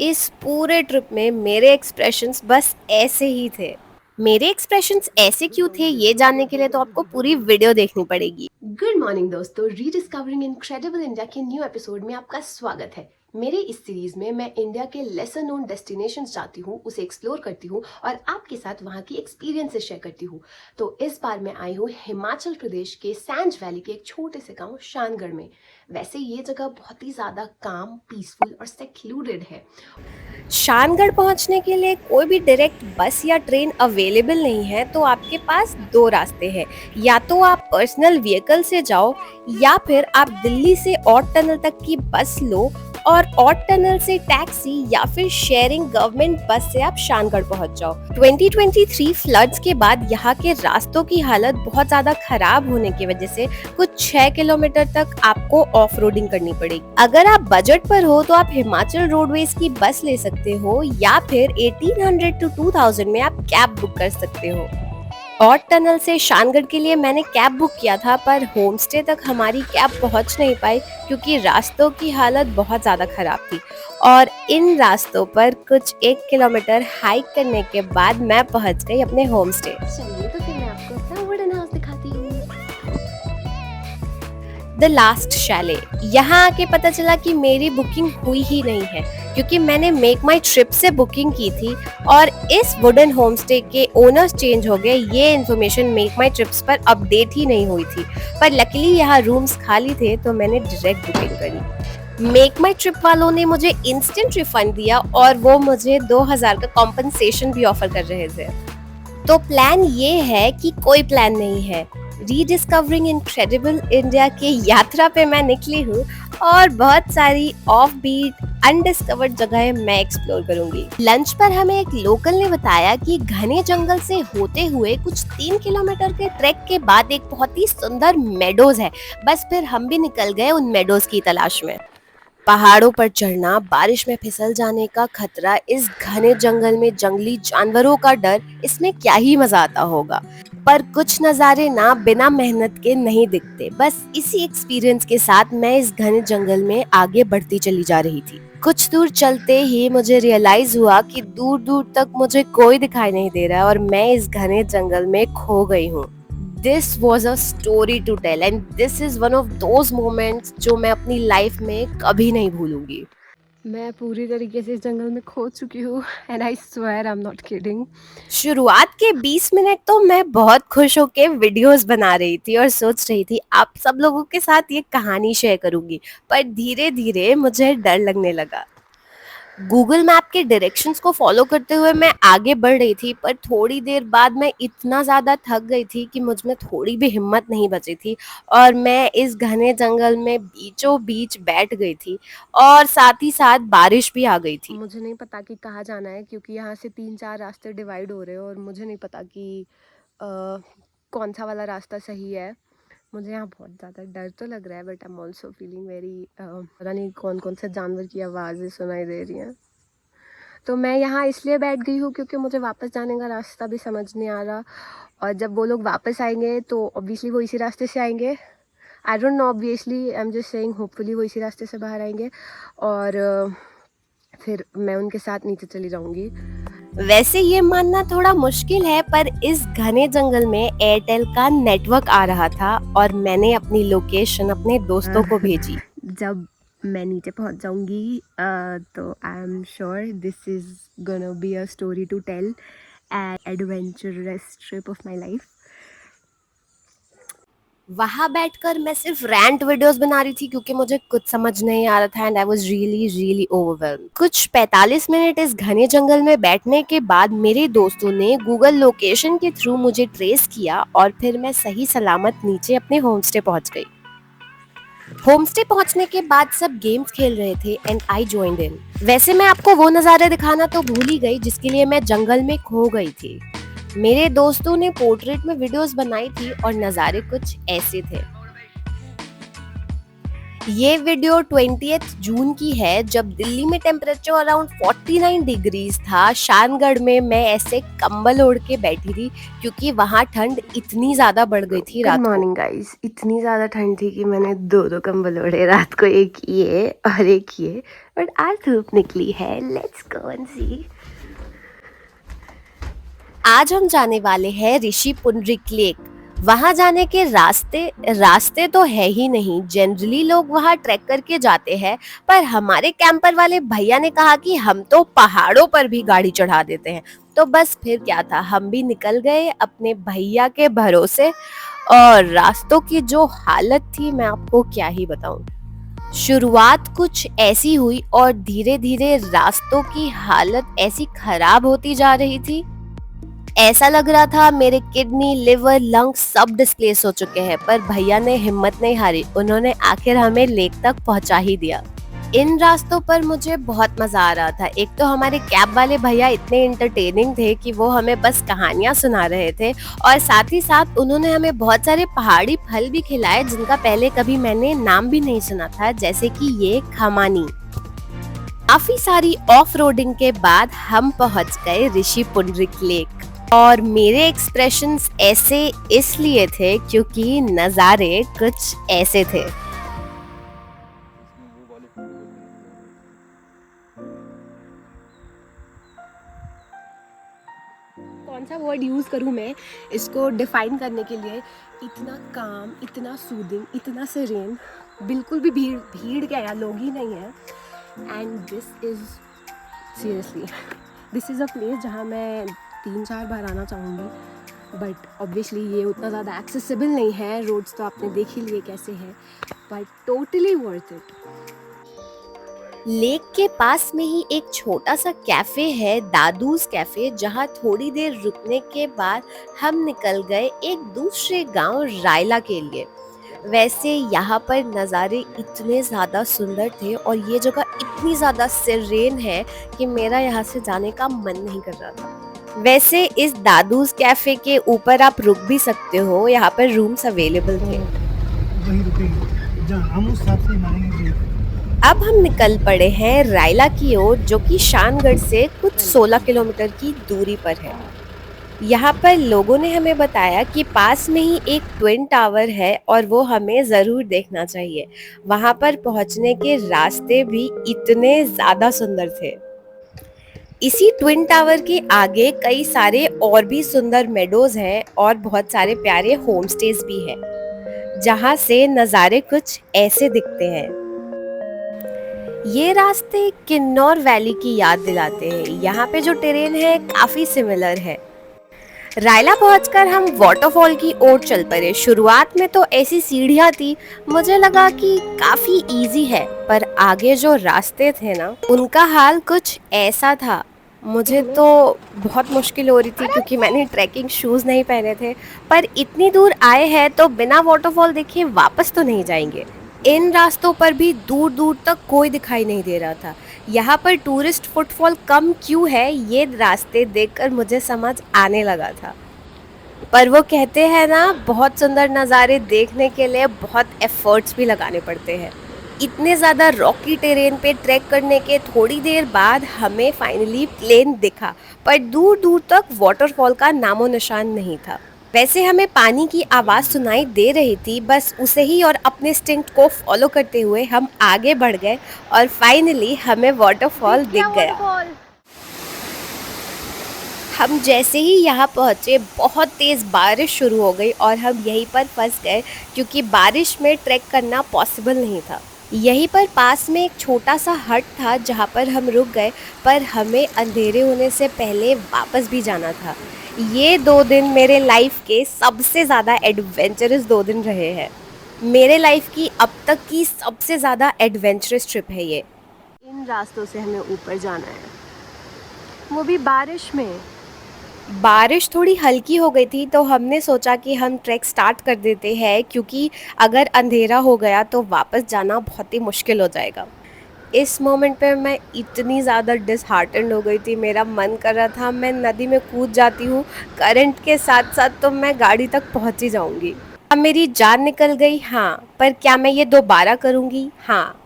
इस पूरे ट्रिप में मेरे एक्सप्रेशंस बस ऐसे ही थे। मेरे एक्सप्रेशंस ऐसे क्यों थे ये जानने के लिए तो आपको पूरी वीडियो देखनी पड़ेगी। गुड मॉर्निंग दोस्तों, रीडिस्कवरिंग इनक्रेडिबल इंडिया के न्यू एपिसोड में आपका स्वागत है। मेरे इस सीरीज में मैं इंडिया के लेसर नोन डेस्टिनेशंस जाती हूँ, उसे एक्सप्लोर करती हूँ और आपके साथ वहाँ की एक्सपीरियंसेस शेयर करती हूँ। तो इस बार मैं आई हूँ हिमाचल प्रदेश के सैंज वैली के एक छोटे से गांव शानगढ़ में। वैसे ये जगह बहुत ही ज़्यादा काम, पीसफुल और सेक्लूडेड है। शानगढ़ पहुंचने के लिए कोई भी डायरेक्ट बस या ट्रेन अवेलेबल नहीं है, तो आपके पास दो रास्ते हैं। या तो आप पर्सनल व्हीकल से जाओ या फिर आप दिल्ली से औट टनल तक की बस लो और औट टनल से टैक्सी या फिर शेयरिंग गवर्नमेंट बस से आप शानगढ़ पहुंच जाओ। 2023 फ्लड्स के बाद यहाँ के रास्तों की हालत बहुत ज्यादा खराब होने की वजह से कुछ 6 किलोमीटर तक आपको ऑफ रोडिंग करनी पड़ेगी। अगर आप बजट पर हो तो आप हिमाचल रोडवेज की बस ले सकते हो या फिर 1800 टू 2000 में आप कैब बुक कर सकते हो। औट टनल से शानगढ़ के लिए मैंने कैब बुक किया था, पर होम स्टे तक हमारी कैब पहुंच नहीं पाई क्योंकि रास्तों की हालत बहुत ज़्यादा खराब थी। और इन रास्तों पर कुछ 1 किलोमीटर हाइक करने के बाद मैं पहुंच गई अपने होम स्टे। चलिए तो फिर मैं आपको अपना वुडन हाउस दिखाती हूँ। The last Shelley. यहाँ आके पता चला कि मेरी बुकिंग हुई ही नहीं है क्योंकि मैंने मेक माई ट्रिप से बुकिंग की थी और इस वुडन होम स्टे के ओनर्स चेंज हो गए। ये इन्फॉर्मेशन मेक माई ट्रिप्स पर अपडेट ही नहीं हुई थी, पर लकीली यहाँ रूम्स खाली थे तो मैंने डायरेक्ट बुकिंग करी। मेक माई ट्रिप वालों ने मुझे इंस्टेंट रिफंड दिया और वो मुझे 2000 का कॉम्पनसेशन भी ऑफर कर रहे थे। तो प्लान ये है कि कोई प्लान नहीं है, रीडिस्कवरिंग इनक्रेडिबल इंडिया की यात्रा पे मैं निकली हूँ और बहुत सारी ऑफ बीट अनडिस्कवर्ड जगहें मैं एक्सप्लोर करूंगी। लंच पर हमें एक लोकल ने बताया कि घने जंगल से होते हुए कुछ 3 किलोमीटर के ट्रैक के बाद एक बहुत ही सुंदर मेडोज है। बस फिर हम भी निकल गए उन मेडोज की तलाश में। पहाड़ों पर चढ़ना, बारिश में फिसल जाने का खतरा, इस घने जंगल में जंगली जानवरों का डर, इसमें क्या ही मजा आता होगा। पर कुछ नज़ारे ना बिना मेहनत के नहीं दिखते। बस इसी एक्सपीरियंस के साथ मैं इस घने जंगल में आगे बढ़ती चली जा रही थी। कुछ दूर चलते ही मुझे रियलाइज हुआ कि दूर दूर तक मुझे कोई दिखाई नहीं दे रहा और मैं इस घने जंगल में खो गई हूँ। This was a story to tell and this is one of those moments जो मैं अपनी लाइफ में कभी नहीं भूलूंगी। मैं पूरी तरीके से इस जंगल में खो चुकी हूँ and I swear I am not kidding. शुरुआत के 20 मिनट तो मैं बहुत खुश होके वीडियोस बना रही थी और सोच रही थी आप सब लोगों के साथ ये कहानी शेयर करूंगी, पर धीरे धीरे मुझे डर लगने लगा। गूगल मैप के डायरेक्शंस को फॉलो करते हुए मैं आगे बढ़ रही थी, पर थोड़ी देर बाद मैं इतना ज़्यादा थक गई थी कि मुझ में थोड़ी भी हिम्मत नहीं बची थी और मैं इस घने जंगल में बीचों बीच बैठ गई थी और साथ ही साथ बारिश भी आ गई थी। मुझे नहीं पता कि कहाँ जाना है क्योंकि यहाँ से 3-4 रास्ते डिवाइड हो रहे हैं और मुझे नहीं पता कि कौन सा वाला रास्ता सही है। मुझे यहाँ बहुत ज़्यादा डर तो लग रहा है but I am also feeling very, पता नहीं कौन कौन से जानवर की आवाज़ें सुनाई दे रही हैं। तो मैं यहाँ इसलिए बैठ गई हूँ क्योंकि मुझे वापस जाने का रास्ता भी समझ नहीं आ रहा और जब वो लोग वापस आएंगे तो ऑब्वियसली वो इसी रास्ते से आएंगे। I don't know, obviously I am just saying hopefully वो इसी रास्ते से बाहर आएंगे और फिर मैं उनके साथ नीचे चली जाऊँगी। वैसे ये मानना थोड़ा मुश्किल है, पर इस घने जंगल में एयरटेल का नेटवर्क आ रहा था और मैंने अपनी लोकेशन अपने दोस्तों को भेजी। जब मैं नीचे पहुंच जाऊंगी तो I am sure this is gonna be a story to tell and adventurous trip of my life. वहां बैठकर मैं सिर्फ रैंट वीडियोस बना रही थी क्योंकि मुझे कुछ समझ नहीं आ रहा था and I was really really overwhelmed. कुछ 45 मिनट इस घने जंगल में बैठने के बाद मेरे दोस्तों ने गूगल लोकेशन के थ्रू मुझे ट्रेस किया और फिर मैं सही सलामत नीचे अपने होमस्टे पहुंच गई। होमस्टे पहुंचने के बाद सब गेम्स खेल रहे थे एंड आई जॉइंड इन। वैसे मैं आपको वो नज़ारे दिखाना तो भूल ही गई जिसके लिए मैं जंगल में खो गई थी। मेरे दोस्तों ने पोर्ट्रेट में वीडियोस बनाई थी और नज़ारे कुछ ऐसे थे। ये वीडियो 20th जून की है जब दिल्ली में टेम्परेचर अराउंड 49 डिग्रीज था। शानगढ़ में मैं ऐसे कंबल ओढ़ के बैठी थी क्योंकि वहाँ ठंड इतनी ज्यादा बढ़ गई थी गुड रात को। Morning guys. इतनी ज़्यादा ठंड थी कि मैंने दो कंबल ओढ़े रात को, एक ये और एक ये। बट आज धूप निकली है, लेट्स गो एंड सी। आज हम जाने वाले हैं ऋषि पुंडरीक लेक। वहां जाने के रास्ते तो है ही नहीं। जनरली लोग वहां ट्रैक करके जाते हैं, पर हमारे कैंपर वाले भैया ने कहा कि हम तो पहाड़ों पर भी गाड़ी चढ़ा देते हैं। तो बस फिर क्या था, हम भी निकल गए अपने भैया के भरोसे। और रास्तों की जो हालत थी मैं आपको क्या ही बताऊं। शुरुआत कुछ ऐसी हुई और धीरे धीरे रास्तों की हालत ऐसी खराब होती जा रही थी, ऐसा लग रहा था मेरे किडनी, लिवर, लंग्स सब डिस्प्लेस हो चुके हैं। पर भैया ने हिम्मत नहीं हारी, उन्होंने आखिर हमें लेक तक पहुंचा ही दिया। इन रास्तों पर मुझे बहुत मजा आ रहा था। एक तो हमारे कैब वाले भैया इतने इंटरटेनिंग थे कि वो हमें बस कहानियां सुना रहे थे, और साथ ही साथ उन्होंने हमें बहुत सारे पहाड़ी फल भी खिलाए जिनका पहले कभी मैंने नाम भी नहीं सुना था, जैसे कि ये खमानी। काफी सारी ऑफ रोडिंग के बाद हम पहुंच गए ऋषि पुंडरीक लेक। और मेरे एक्सप्रेशंस ऐसे इसलिए थे क्योंकि नज़ारे कुछ ऐसे थे। कौन सा वर्ड यूज़ करूँ मैं इसको डिफाइन करने के लिए? इतना काम, इतना सूदिंग, इतना सेरेन, बिल्कुल भी भीड़ भीड़ क्या यार, लोग ही नहीं है। And this is seriously this is a place जहाँ मैं 3-4 बार आना चाहूँगी। बट ऑब्वियसली ये उतना ज़्यादा एक्सेसिबल नहीं है। रोड्स तो आपने देख ही लिए कैसे हैं, but totally worth it. Lake के पास में ही एक छोटा सा कैफे है, दादूस कैफे, जहाँ थोड़ी देर रुकने के बाद हम निकल गए एक दूसरे गांव रायला के लिए। वैसे यहाँ पर नज़ारे इतने ज़्यादा सुंदर थे और ये जगह इतनी ज़्यादा सेरेन है कि मेरा यहाँ से जाने का मन नहीं कर रहा था। वैसे इस दादूस कैफे के ऊपर आप रुक भी सकते हो, यहाँ पर रूम्स अवेलेबल थे। वहीं रुकेंगे जहाँ हम उस हिसाब से मारेंगे ब्रेक। अब हम निकल पड़े हैं रायला की ओर, जो कि शानगढ़ से कुछ 16 किलोमीटर की दूरी पर है। यहाँ पर लोगों ने हमें बताया कि पास में ही एक ट्विन टावर है और वो हमें ज़रूर देखना चाहिए। वहाँ पर पहुँचने के रास्ते भी इतने ज़्यादा सुंदर थे। इसी ट्विन टावर के आगे कई सारे और भी सुंदर मेडोज हैं और बहुत सारे प्यारे होम स्टेज भी हैं, जहाँ से नज़ारे कुछ ऐसे दिखते हैं। ये रास्ते किन्नौर वैली की याद दिलाते हैं। यहाँ पे जो टेरेन है काफी सिमिलर है। रायला पहुंचकर हम वाटरफॉल की ओर चल पड़े। शुरुआत में तो ऐसी सीढ़ियाँ थी, मुझे लगा कि काफी इजी है, पर आगे जो रास्ते थे ना, उनका हाल कुछ ऐसा था। मुझे तो बहुत मुश्किल हो रही थी क्योंकि मैंने ट्रैकिंग शूज नहीं पहने थे। पर इतनी दूर आए हैं तो बिना वाटरफॉल देखे वापस तो नहीं जाएंगे। इन रास्तों पर भी दूर दूर तक कोई दिखाई नहीं दे रहा था। यहाँ पर टूरिस्ट फुटफॉल कम क्यों है, ये रास्ते देखकर मुझे समझ आने लगा था। पर वो कहते हैं ना, बहुत सुंदर नज़ारे देखने के लिए बहुत एफर्ट्स भी लगाने पड़ते हैं। इतने ज़्यादा रॉकी टेरेन पे ट्रैक करने के थोड़ी देर बाद हमें फाइनली प्लेन दिखा, पर दूर दूर तक वाटरफॉल का नामो निशान नहीं था। वैसे हमें पानी की आवाज़ सुनाई दे रही थी, बस उसे ही और अपने इंस्टिंक्ट को फॉलो करते हुए हम आगे बढ़ गए और फाइनली हमें वाटरफॉल दिख गया। हम जैसे ही यहाँ पहुँचे बहुत तेज़ बारिश शुरू हो गई और हम यहीं पर फंस गए क्योंकि बारिश में ट्रैक करना पॉसिबल नहीं था। यहीं पर पास में एक छोटा सा हट था जहाँ पर हम रुक गए, पर हमें अंधेरे होने से पहले वापस भी जाना था। ये 2 दिन मेरे लाइफ के सबसे ज़्यादा एडवेंचरस 2 दिन रहे हैं। मेरे लाइफ की अब तक की सबसे ज़्यादा एडवेंचरस ट्रिप है ये। इन रास्तों से हमें ऊपर जाना है, वो भी बारिश में। बारिश थोड़ी हल्की हो गई थी तो हमने सोचा कि हम ट्रैक स्टार्ट कर देते हैं, क्योंकि अगर अंधेरा हो गया तो वापस जाना बहुत ही मुश्किल हो जाएगा। इस मोमेंट पे मैं इतनी ज़्यादा डिसहार्टेंड हो गई थी, मेरा मन कर रहा था मैं नदी में कूद जाती हूँ, करंट के साथ साथ तो मैं गाड़ी तक पहुँच ही जाऊँगी। अब मेरी जान निकल गई, हाँ, पर क्या मैं ये दोबारा करूँगी? हाँ।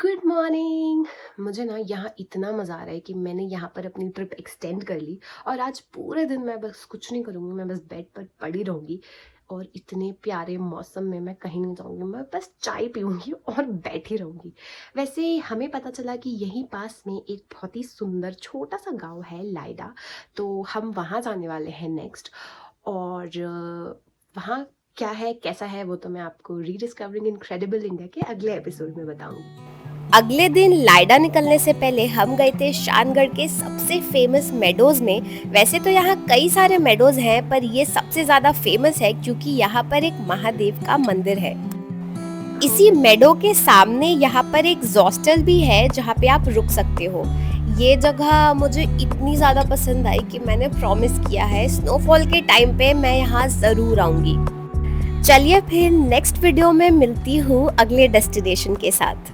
Good morning. मुझे ना यहाँ इतना मज़ा आ रहा है कि मैंने यहाँ पर अपनी ट्रिप एक्सटेंड कर ली और आज पूरे दिन मैं बस कुछ नहीं करूँगी, मैं बस बेड पर पड़ी रहूँगी और इतने प्यारे मौसम में मैं कहीं नहीं जाऊँगी, मैं बस चाय पीऊँगी और बैठी रहूँगी। वैसे हमें पता चला कि यहीं पास में एक बहुत ही सुंदर छोटा सा गांव है लाइडा, तो हम वहाँ जाने वाले हैं नेक्स्ट। और वहाँ क्या है कैसा है वो तो मैं आपको रीडिस्कवरिंग इनक्रेडिबल इंडिया के अगले एपिसोड में बताऊँगी। अगले दिन लाइडा निकलने से पहले हम गए थे शानगढ़ के सबसे फेमस मेडोज में। वैसे तो यहाँ कई सारे मेडोज हैं, पर ये सबसे ज्यादा फेमस है क्योंकि यहाँ पर एक महादेव का मंदिर है। इसी मेडो के सामने यहाँ पर एक हॉस्टल भी है जहाँ पे आप रुक सकते हो। ये जगह मुझे इतनी ज़्यादा पसंद आई कि मैंने प्रॉमिस किया है स्नोफॉल के टाइम पे मैं यहाँ ज़रूर आऊँगी। चलिए फिर नेक्स्ट वीडियो में मिलती हूँ अगले डेस्टिनेशन के साथ।